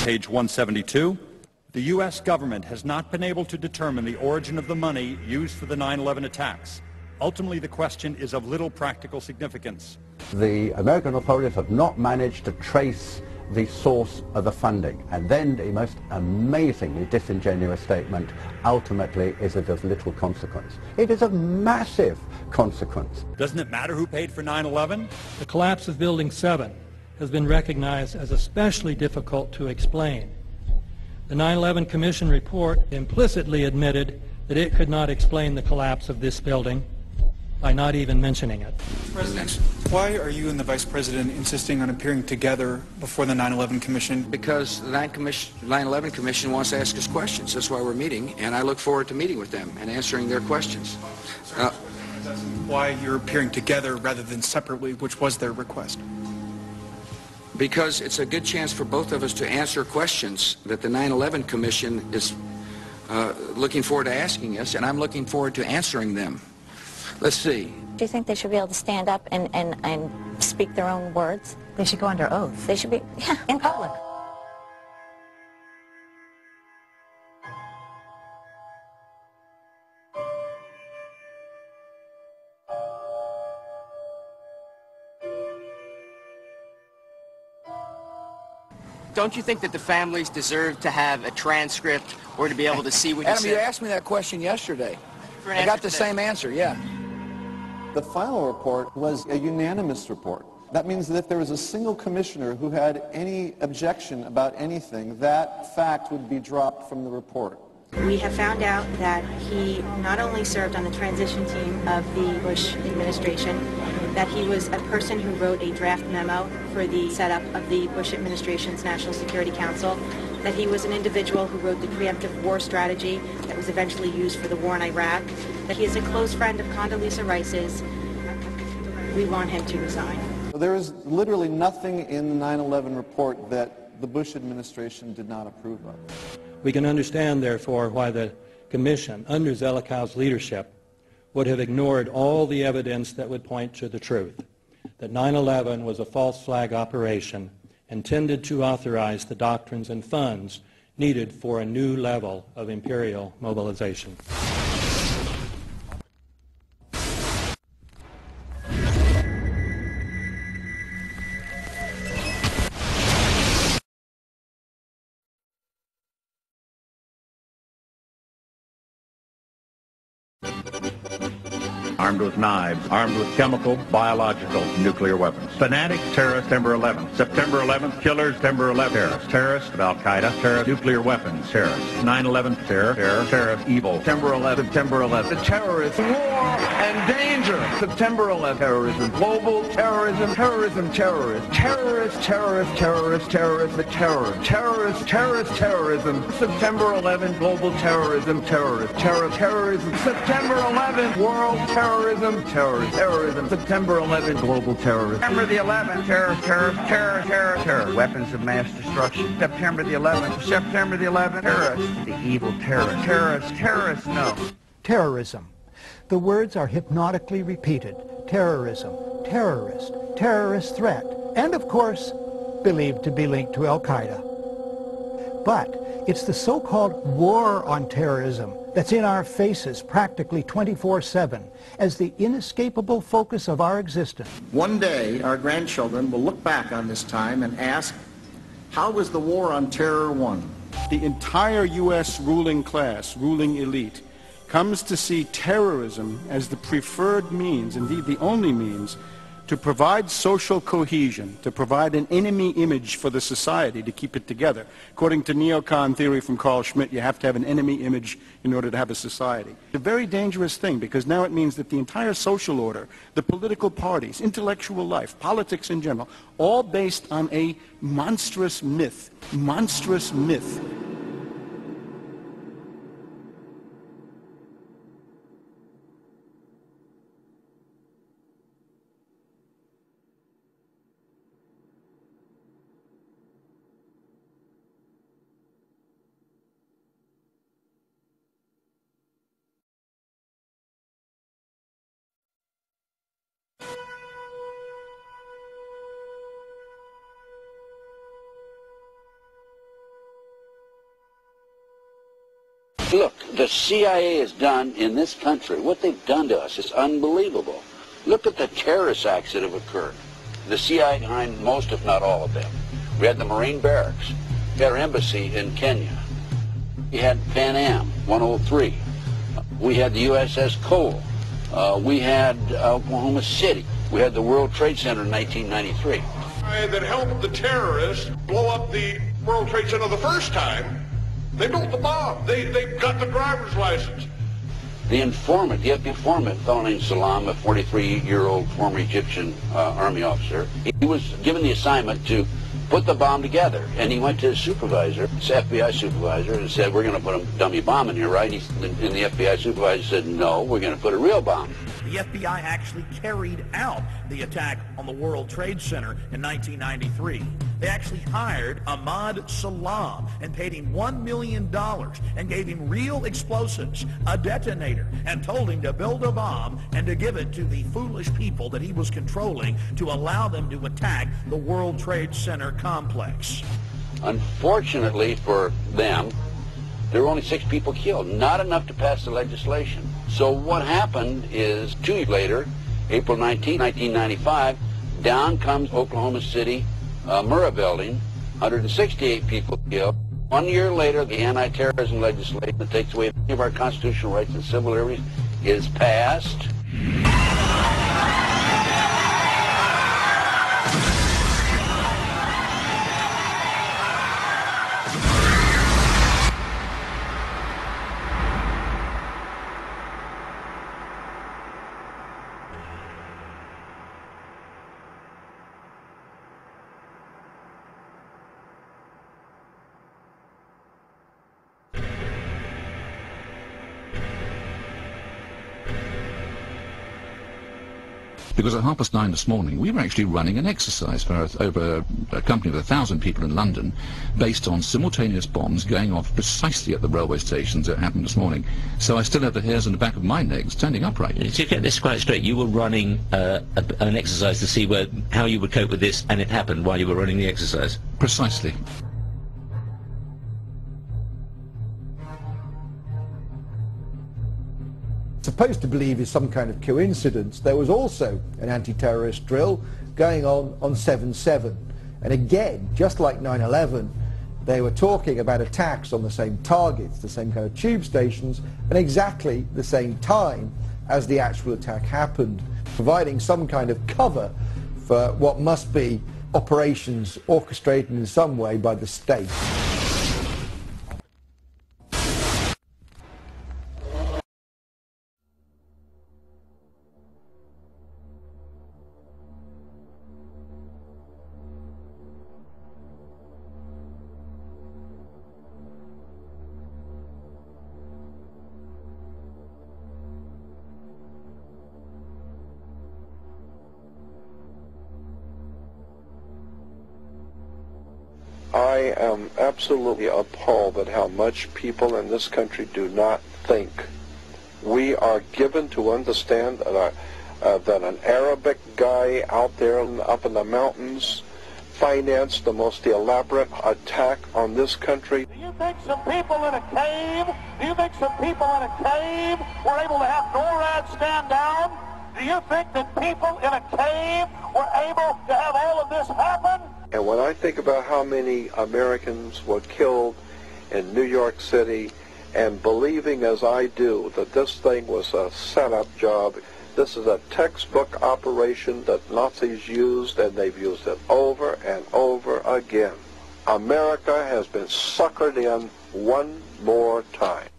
page 172. The U.S. government has not been able to determine the origin of the money used for the 9/11 attacks. Ultimately, the question is of little practical significance. The American authorities have not managed to trace the source of the funding, and then the most amazingly disingenuous statement ultimately is it of little consequence. It is of massive consequence. Doesn't it matter who paid for 9/11? The collapse of Building 7 has been recognized as especially difficult to explain. The 9/11 Commission report implicitly admitted that it could not explain the collapse of this building by not even mentioning it. President, why are you and the Vice President insisting on appearing together before the 9/11 Commission? Because the 9/11 Commission wants to ask us questions. That's why we're meeting, and I look forward to meeting with them and answering their questions. Why you're appearing together rather than separately, which was their request? Because it's a good chance for both of us to answer questions that the 9/11 Commission is looking forward to asking us, and I'm looking forward to answering them. Let's see. Do you think they should be able to stand up and speak their own words? They should go under oath. They should be, yeah, in public. Don't you think that the families deserve to have a transcript or to be able to see what you Adam, said? you asked me that question yesterday. I got the same answer, yeah. The final report was a unanimous report. That means that if there was a single commissioner who had any objection about anything, that fact would be dropped from the report. We have found out that he not only served on the transition team of the Bush administration, that he was a person who wrote a draft memo for the setup of the Bush administration's National Security Council, that he was an individual who wrote the preemptive war strategy that was eventually used for the war in Iraq, that he is a close friend of Condoleezza Rice's. We want him to resign. There is literally nothing in the 9/11 report that the Bush administration did not approve of. We can understand, therefore, why the Commission, under Zelikow's leadership, would have ignored all the evidence that would point to the truth, that 9/11 was a false flag operation intended to authorize the doctrines and funds needed for a new level of imperial mobilization. Armed with knives, armed with chemical, biological, nuclear weapons. Fanatics, terrorists, September 11th. September 11th, killers, September 11th. Terrorists, Al-Qaeda, terrorists, nuclear weapons, terrorists. 9/11, terror, terrorists, evil. September 11th, September 11th. The terrorists, war and danger. September 11th, terrorism, global terrorism, terrorism, terrorists. Terrorists, terrorists, terrorists, terrorists, the terror. Terrorists, terrorists, terrorism. September 11th, global terrorism, terrorists. Terrorism. September 11th, world terrorism, terrorism. September 11th, global terrorism. September the 11th, terror. Weapons of mass destruction. September the 11th, terrorists. The evil terrorists, no. Terrorism. The words are hypnotically repeated. Terrorism, terrorist, terrorist threat, and of course, believed to be linked to Al-Qaeda. But it's the so-called war on terrorism that's in our faces practically 24/7 as the inescapable focus of our existence. One day, our grandchildren will look back on this time and ask, how was the war on terror won? The entire U.S. ruling class, ruling elite, comes to see terrorism as the preferred means, indeed the only means, to provide social cohesion, to provide an enemy image for the society to keep it together. According to neocon theory from Carl Schmitt, you have to have an enemy image in order to have a society. It's a very dangerous thing because now it means that the entire social order, the political parties, intellectual life, politics in general, all based on a monstrous myth. Monstrous myth. Look, the CIA has done in this country, what they've done to us is unbelievable. Look at the terrorist acts that have occurred. The CIA behind most, if not all of them. We had the Marine Barracks. We had our embassy in Kenya. We had Pan Am 103. We had the USS Cole. We had Oklahoma City. We had the World Trade Center in 1993. That helped the terrorists blow up the World Trade Center the first time. They built the bomb. They got the driver's license. The informant, the FBI informant, a fellow named Salam, a 43-year-old former Egyptian army officer, he was given the assignment to put the bomb together. And he went to his supervisor, his FBI supervisor, and said, we're going to put a dummy bomb in here, right? And the FBI supervisor said, no, we're going to put a real bomb. The FBI actually carried out the attack on the World Trade Center in 1993. They actually hired Ahmad Salam and paid him $1 million and gave him real explosives, a detonator, and told him to build a bomb and to give it to the foolish people that he was controlling to allow them to attack the World Trade Center complex. Unfortunately for them, there were only 6 people killed, not enough to pass the legislation. So what happened is 2 years later, April 19, 1995, down comes Oklahoma City Murrah building, 168 people killed. 1 year later, the anti-terrorism legislation that takes away many of our constitutional rights and civil liberties is passed. Because at 9:30 this morning, we were actually running an exercise for over a company of 1,000 people in London, based on simultaneous bombs going off precisely at the railway stations that happened this morning. So I still have the hairs on the back of my neck standing upright. To get this quite straight, you were running an exercise to see how you would cope with this, and it happened while you were running the exercise? Precisely. Supposed to believe is some kind of coincidence, there was also an anti-terrorist drill going on 7/7. And again, just like 9/11, they were talking about attacks on the same targets, the same kind of tube stations, and exactly the same time as the actual attack happened, providing some kind of cover for what must be operations orchestrated in some way by the state. I am absolutely appalled at how much people in this country do not think. We are given to understand that an Arabic guy out there up in the mountains financed the most elaborate attack on this country. Do you think some people in a cave, were able to have NORAD stand down? Do you think that people in a cave were able to have all of this happen? And when I think about how many Americans were killed in New York City, and believing as I do that this thing was a setup job, this is a textbook operation that Nazis used, and they've used it over and over again. America has been suckered in one more time.